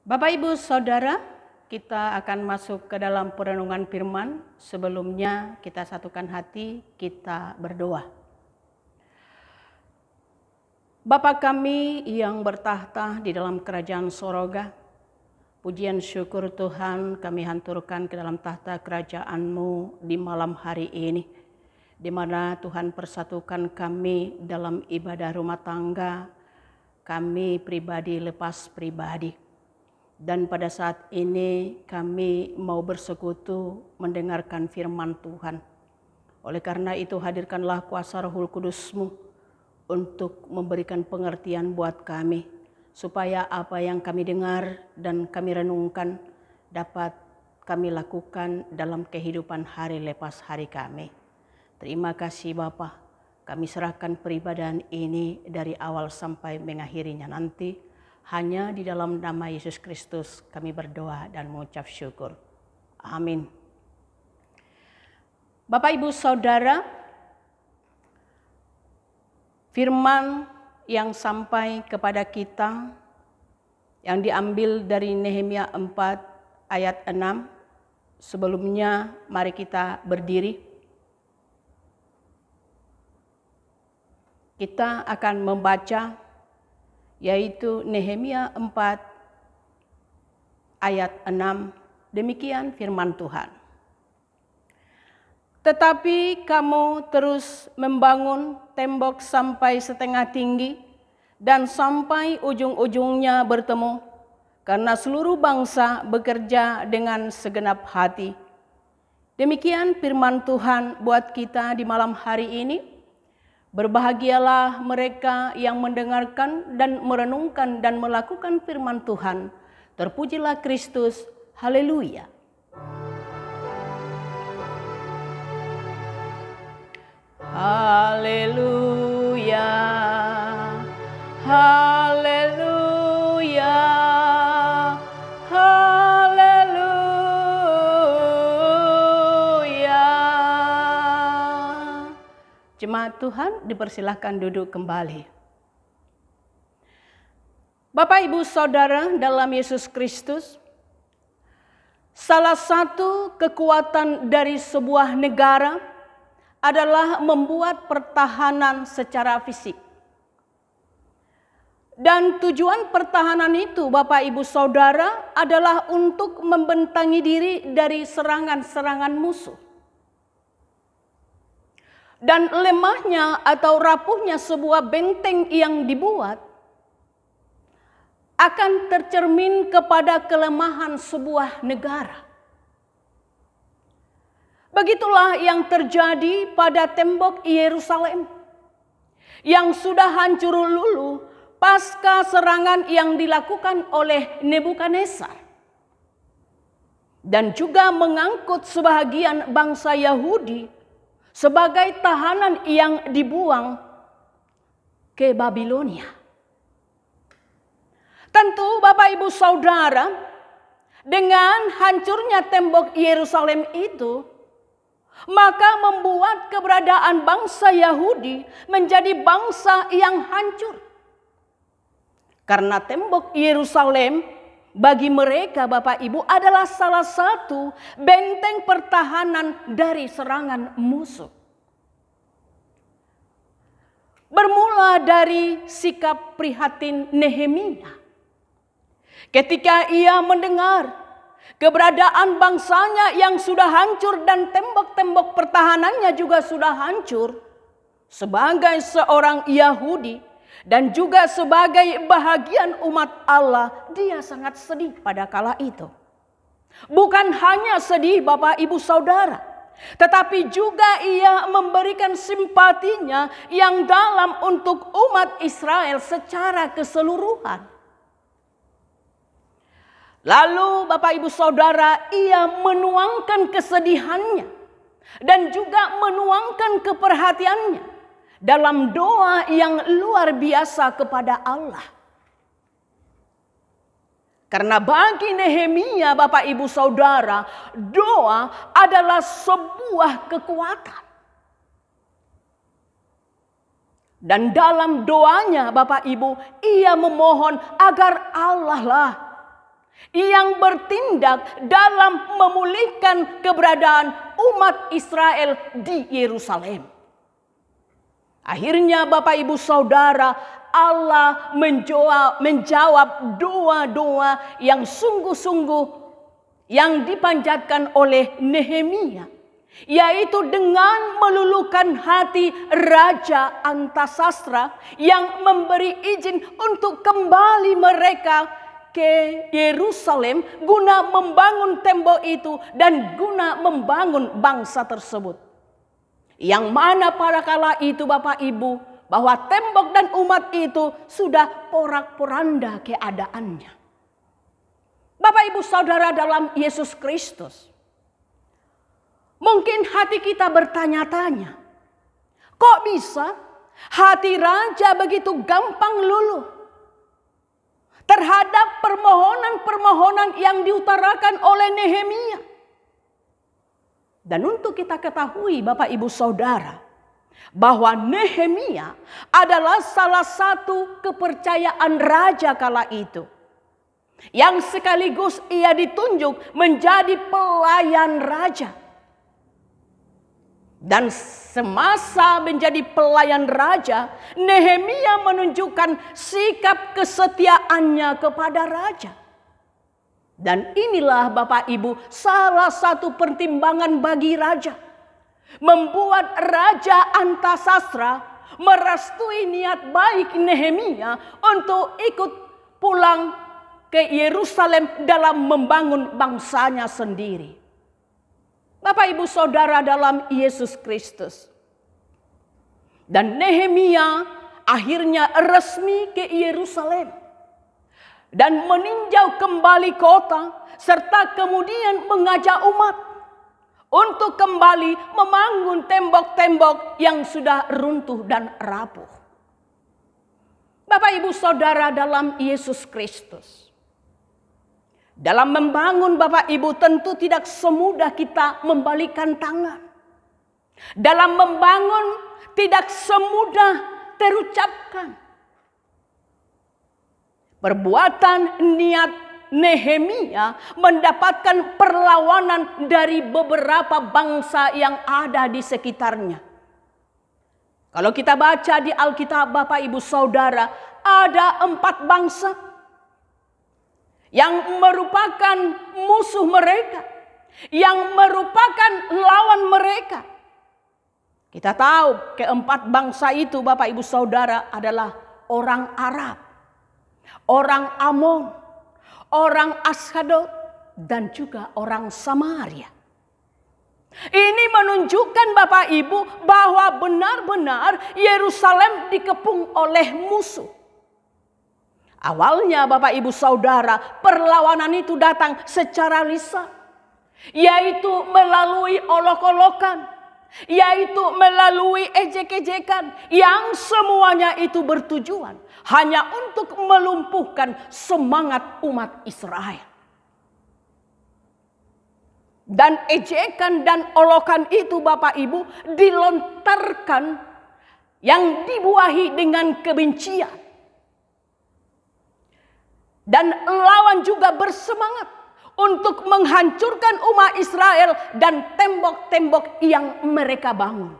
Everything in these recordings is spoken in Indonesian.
Bapak, Ibu, Saudara, kita akan masuk ke dalam perenungan firman. Sebelumnya kita satukan hati, kita berdoa. Bapa kami yang bertahta di dalam kerajaan sorga, pujian syukur Tuhan kami hanturkan ke dalam tahta kerajaan-Mu di malam hari ini, di mana Tuhan persatukan kami dalam ibadah rumah tangga, kami pribadi lepas pribadi. Dan pada saat ini kami mau bersekutu mendengarkan firman Tuhan. Oleh karena itu hadirkanlah kuasa Roh Kudus-Mu untuk memberikan pengertian buat kami, supaya apa yang kami dengar dan kami renungkan dapat kami lakukan dalam kehidupan hari lepas hari kami. Terima kasih Bapa, kami serahkan peribadahan ini dari awal sampai mengakhirinya nanti. Hanya di dalam nama Yesus Kristus kami berdoa dan mengucap syukur. Amin. Bapak, Ibu, Saudara, firman yang sampai kepada kita yang diambil dari Nehemia 4 ayat 6. Sebelumnya mari kita berdiri. Kita akan membaca yaitu Nehemia 4 ayat 6, demikian firman Tuhan. Tetapi kamu terus membangun tembok sampai setengah tinggi dan sampai ujung-ujungnya bertemu, karena seluruh bangsa bekerja dengan segenap hati. Demikian firman Tuhan buat kita di malam hari ini. Berbahagialah mereka yang mendengarkan dan merenungkan dan melakukan firman Tuhan. Terpujilah Kristus. Haleluya. Haleluya. Haleluya. Jemaat Tuhan dipersilahkan duduk kembali. Bapak, Ibu, Saudara dalam Yesus Kristus, salah satu kekuatan dari sebuah negara adalah membuat pertahanan secara fisik. Dan tujuan pertahanan itu, Bapak, Ibu, Saudara, adalah untuk membentangi diri dari serangan-serangan musuh. Dan lemahnya atau rapuhnya sebuah benteng yang dibuat akan tercermin kepada kelemahan sebuah negara. Begitulah yang terjadi pada tembok Yerusalem yang sudah hancur luluh pasca serangan yang dilakukan oleh Nebukadnezar, dan juga mengangkut sebahagian bangsa Yahudi sebagai tahanan yang dibuang ke Babilonia. Tentu Bapak, Ibu, Saudara, dengan hancurnya tembok Yerusalem itu, maka membuat keberadaan bangsa Yahudi menjadi bangsa yang hancur. Karena tembok Yerusalem bagi mereka, Bapak, Ibu, adalah salah satu benteng pertahanan dari serangan musuh. Bermula dari sikap prihatin Nehemia. Ketika ia mendengar keberadaan bangsanya yang sudah hancur dan tembok-tembok pertahanannya juga sudah hancur, sebagai seorang Yahudi dan juga sebagai bahagian umat Allah, dia sangat sedih pada kala itu. Bukan hanya sedih Bapak, Ibu, Saudara, tetapi juga ia memberikan simpatinya yang dalam untuk umat Israel secara keseluruhan. Lalu Bapak, Ibu, Saudara, ia menuangkan kesedihannya dan juga menuangkan keperhatiannya dalam doa yang luar biasa kepada Allah. Karena bagi Nehemia, Bapak, Ibu, Saudara, doa adalah sebuah kekuatan. Dan dalam doanya, Bapak, Ibu, ia memohon agar Allah lah yang bertindak dalam memulihkan keberadaan umat Israel di Yerusalem. Akhirnya Bapak Ibu Saudara, Allah menjawab doa-doa yang sungguh-sungguh yang dipanjatkan oleh Nehemia, yaitu dengan meluluhkan hati Raja Antasastra yang memberi izin untuk kembali mereka ke Yerusalem guna membangun tembok itu dan guna membangun bangsa tersebut. Yang mana pada kala itu Bapak Ibu, bahwa tembok dan umat itu sudah porak-poranda keadaannya. Bapak Ibu Saudara dalam Yesus Kristus, mungkin hati kita bertanya-tanya, kok bisa hati raja begitu gampang luluh terhadap permohonan-permohonan yang diutarakan oleh Nehemia? Dan untuk kita ketahui Bapak Ibu Saudara, bahwa Nehemia adalah salah satu kepercayaan raja kala itu, yang sekaligus ia ditunjuk menjadi pelayan raja. Dan semasa menjadi pelayan raja, Nehemia menunjukkan sikap kesetiaannya kepada raja. Dan inilah Bapak Ibu salah satu pertimbangan bagi raja, membuat Raja Antasastra merestui niat baik Nehemia untuk ikut pulang ke Yerusalem dalam membangun bangsanya sendiri. Bapak Ibu Saudara dalam Yesus Kristus. Dan Nehemia akhirnya resmi ke Yerusalem dan meninjau kembali kota, serta kemudian mengajak umat untuk kembali membangun tembok-tembok yang sudah runtuh dan rapuh. Bapak Ibu Saudara dalam Yesus Kristus, dalam membangun Bapak Ibu tentu tidak semudah kita membalikkan tangan. Dalam membangun tidak semudah terucapkan. Perbuatan niat Nehemia mendapatkan perlawanan dari beberapa bangsa yang ada di sekitarnya. Kalau kita baca di Alkitab Bapak Ibu Saudara, ada 4 bangsa yang merupakan musuh mereka, yang merupakan lawan mereka. Kita tahu keempat bangsa itu Bapak Ibu Saudara adalah orang Arab, orang Amon, orang Ashdod, dan juga orang Samaria. Ini menunjukkan Bapak Ibu bahwa benar-benar Yerusalem dikepung oleh musuh. Awalnya Bapak Ibu Saudara, perlawanan itu datang secara lisan, yaitu melalui olok-olokan, yaitu melalui ejek-ejekan, yang semuanya itu bertujuan hanya untuk melumpuhkan semangat umat Israel. Dan ejekan dan olokan itu Bapak Ibu dilontarkan yang dibuahi dengan kebencian. Dan lawan juga bersemangat untuk menghancurkan umat Israel dan tembok-tembok yang mereka bangun.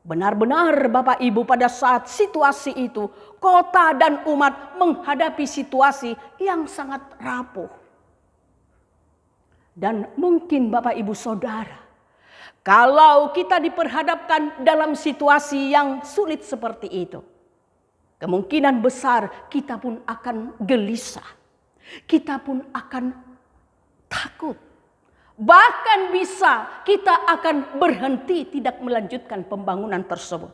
Benar-benar Bapak Ibu pada saat situasi itu, kota dan umat menghadapi situasi yang sangat rapuh. Dan mungkin Bapak Ibu Saudara, kalau kita diperhadapkan dalam situasi yang sulit seperti itu, kemungkinan besar kita pun akan gelisah. Kita pun akan takut. Bahkan bisa kita akan berhenti tidak melanjutkan pembangunan tersebut.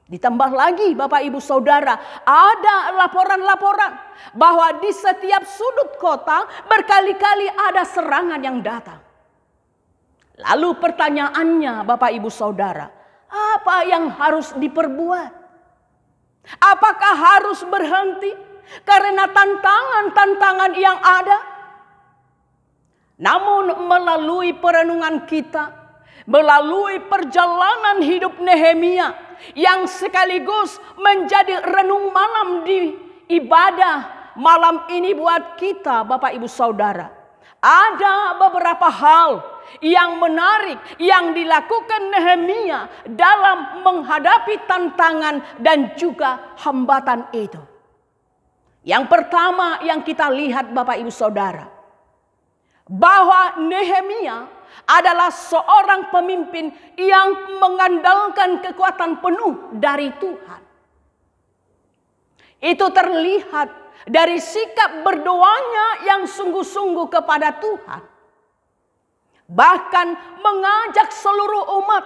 Ditambah lagi Bapak Ibu Saudara, ada laporan-laporan bahwa di setiap sudut kota berkali-kali ada serangan yang datang. Lalu pertanyaannya Bapak Ibu Saudara, apa yang harus diperbuat? Apakah harus berhenti karena tantangan-tantangan yang ada? Namun melalui perenungan kita, melalui perjalanan hidup Nehemia yang sekaligus menjadi renung malam di ibadah malam ini buat kita Bapak Ibu Saudara, ada beberapa hal yang menarik yang dilakukan Nehemia dalam menghadapi tantangan dan juga hambatan itu. Yang pertama yang kita lihat Bapak Ibu Saudara, bahwa Nehemia adalah seorang pemimpin yang mengandalkan kekuatan penuh dari Tuhan. Itu terlihat dari sikap berdoanya yang sungguh-sungguh kepada Tuhan. Bahkan mengajak seluruh umat,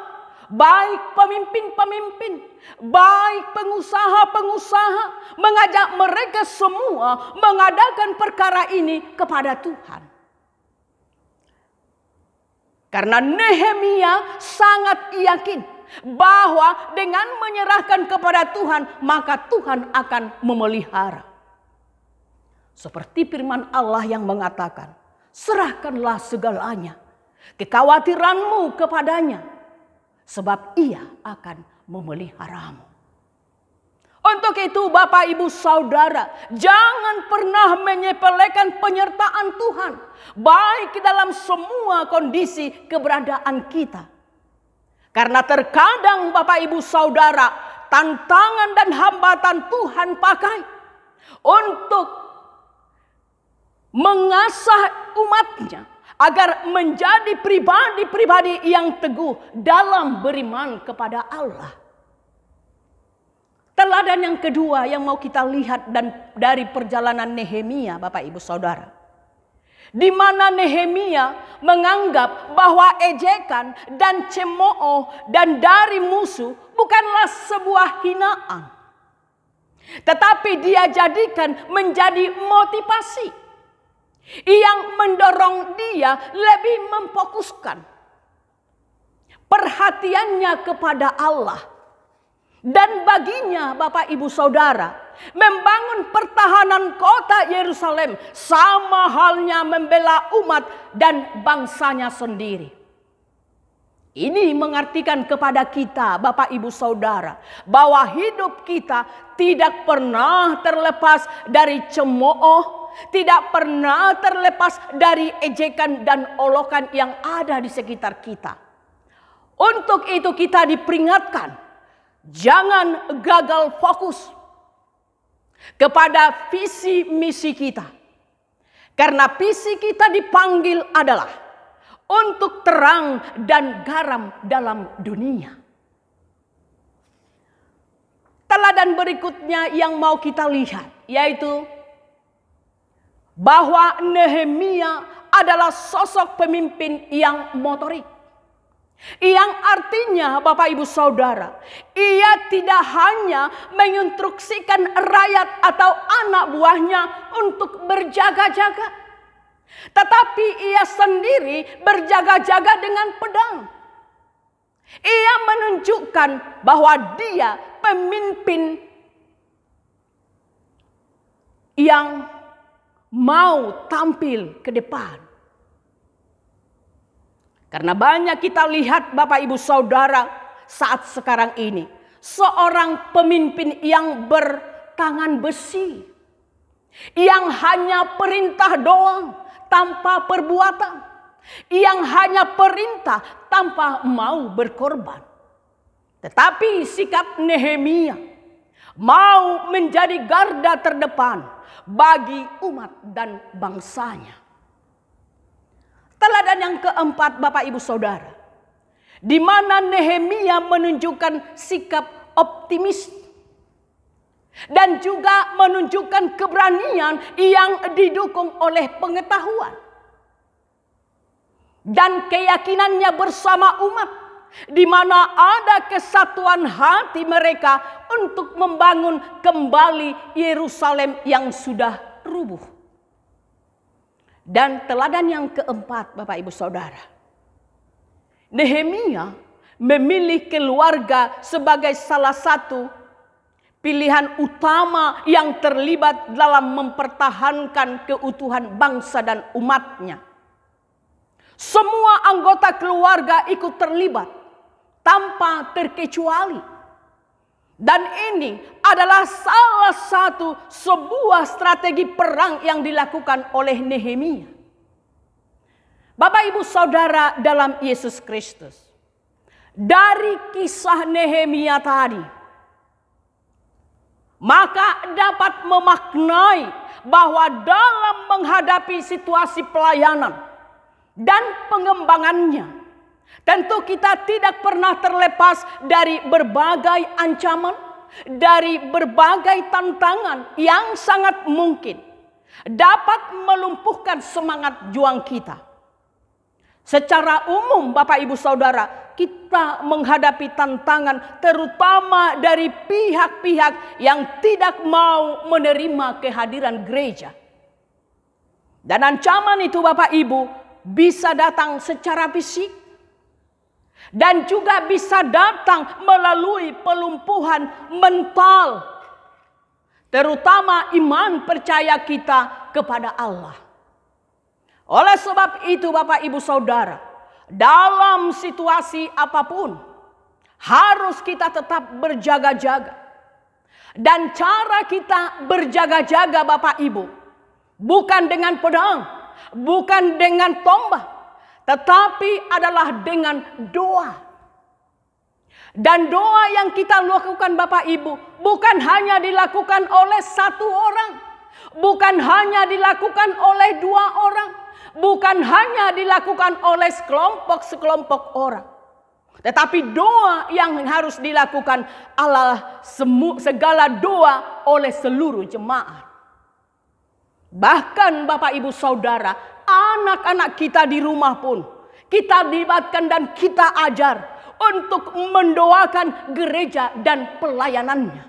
baik pemimpin-pemimpin, baik pengusaha-pengusaha, mengajak mereka semua mengadakan perkara ini kepada Tuhan. Karena Nehemia sangat yakin bahwa dengan menyerahkan kepada Tuhan, maka Tuhan akan memelihara. Seperti firman Allah yang mengatakan, serahkanlah segalanya, kekhawatiranmu kepadanya, sebab ia akan memeliharamu. Untuk itu Bapak Ibu Saudara, jangan pernah menyepelekan penyertaan Tuhan, baik dalam semua kondisi keberadaan kita. Karena terkadang Bapak Ibu Saudara, tantangan dan hambatan Tuhan pakai untuk mengasah umatnya agar menjadi pribadi-pribadi yang teguh dalam beriman kepada Allah. Teladan yang kedua yang mau kita lihat dan dari perjalanan Nehemia Bapak Ibu Saudara, di mana Nehemia menganggap bahwa ejekan dan cemooh dan dari musuh bukanlah sebuah hinaan, tetapi dia jadikan menjadi motivasi yang mendorong dia lebih memfokuskan perhatiannya kepada Allah. Dan baginya Bapak Ibu Saudara, membangun pertahanan kota Yerusalem sama halnya membela umat dan bangsanya sendiri. Ini mengartikan kepada kita Bapak Ibu Saudara, bahwa hidup kita tidak pernah terlepas dari cemooh, tidak pernah terlepas dari ejekan dan olokan yang ada di sekitar kita. Untuk itu kita diperingatkan, jangan gagal fokus kepada visi misi kita. Karena visi kita dipanggil adalah untuk terang dan garam dalam dunia. Teladan berikutnya yang mau kita lihat, yaitu bahwa Nehemia adalah sosok pemimpin yang motorik. Yang artinya Bapak Ibu Saudara, ia tidak hanya menginstruksikan rakyat atau anak buahnya untuk berjaga-jaga, tetapi ia sendiri berjaga-jaga dengan pedang. Ia menunjukkan bahwa dia pemimpin yang mau tampil ke depan. Karena banyak kita lihat Bapak Ibu Saudara saat sekarang ini, seorang pemimpin yang bertangan besi, yang hanya perintah doang tanpa perbuatan, yang hanya perintah tanpa mau berkorban. Tetapi sikap Nehemia mau menjadi garda terdepan bagi umat dan bangsanya. Teladan yang keempat Bapak Ibu Saudara, di mana Nehemia menunjukkan sikap optimis dan juga menunjukkan keberanian yang didukung oleh pengetahuan dan keyakinannya bersama umat, di mana ada kesatuan hati mereka untuk membangun kembali Yerusalem yang sudah rubuh. Dan teladan yang keempat Bapak Ibu Saudara, Nehemia memilih keluarga sebagai salah satu pilihan utama yang terlibat dalam mempertahankan keutuhan bangsa dan umatnya. Semua anggota keluarga ikut terlibat tanpa terkecuali. Dan ini adalah salah satu sebuah strategi perang yang dilakukan oleh Nehemia. Bapak Ibu Saudara dalam Yesus Kristus, dari kisah Nehemia tadi, maka dapat memaknai bahwa dalam menghadapi situasi pelayanan dan pengembangannya, tentu kita tidak pernah terlepas dari berbagai ancaman, dari berbagai tantangan yang sangat mungkin dapat melumpuhkan semangat juang kita. Secara umum Bapak Ibu Saudara, kita menghadapi tantangan terutama dari pihak-pihak yang tidak mau menerima kehadiran gereja. Dan ancaman itu Bapak Ibu bisa datang secara fisik dan juga bisa datang melalui pelumpuhan mental, terutama iman percaya kita kepada Allah. Oleh sebab itu Bapak Ibu Saudara, dalam situasi apapun harus kita tetap berjaga-jaga. Dan cara kita berjaga-jaga Bapak Ibu bukan dengan pedang, bukan dengan tombak, tetapi adalah dengan doa. Dan doa yang kita lakukan Bapak Ibu bukan hanya dilakukan oleh satu orang, bukan hanya dilakukan oleh dua orang, bukan hanya dilakukan oleh sekelompok orang, tetapi doa yang harus dilakukan adalah segala doa oleh seluruh jemaat. Bahkan Bapak Ibu Saudara, anak-anak kita di rumah pun kita libatkan dan kita ajar untuk mendoakan gereja dan pelayanannya.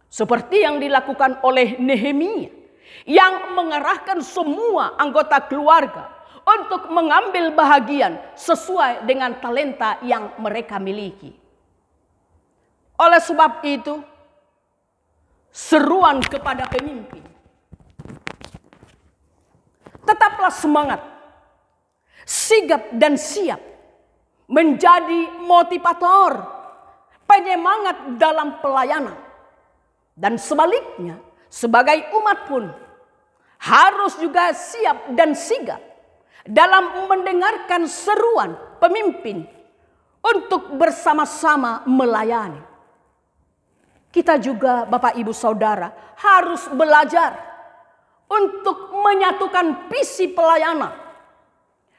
Seperti yang dilakukan oleh Nehemia, yang mengarahkan semua anggota keluarga untuk mengambil bahagian sesuai dengan talenta yang mereka miliki. Oleh sebab itu, seruan kepada pemimpin, tetaplah semangat, sigap dan siap menjadi motivator, penyemangat dalam pelayanan. Dan sebaliknya, sebagai umat pun harus juga siap dan sigap dalam mendengarkan seruan pemimpin untuk bersama-sama melayani. Kita juga Bapak Ibu Saudara harus belajar untuk menyatukan visi pelayanan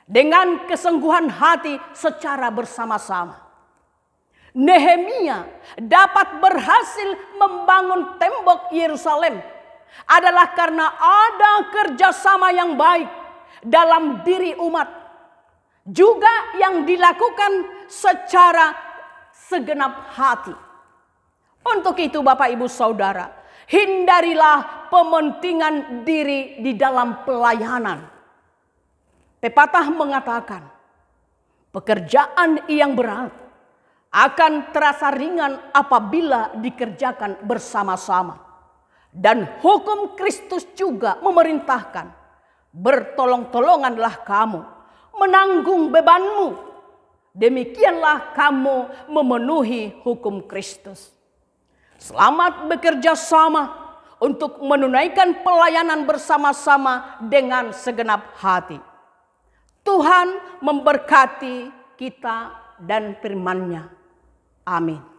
dengan kesungguhan hati secara bersama-sama. Nehemia dapat berhasil membangun tembok Yerusalem adalah karena ada kerjasama yang baik dalam diri umat, juga yang dilakukan secara segenap hati. Untuk itu Bapak Ibu Saudara, hindarilah pementingan diri di dalam pelayanan. Pepatah mengatakan, pekerjaan yang berat akan terasa ringan apabila dikerjakan bersama-sama. Dan hukum Kristus juga memerintahkan, bertolong-tolonganlah kamu menanggung bebanmu. Demikianlah kamu memenuhi hukum Kristus. Selamat bekerja sama untuk menunaikan pelayanan bersama-sama dengan segenap hati. Tuhan memberkati kita dan firman-Nya. Amin.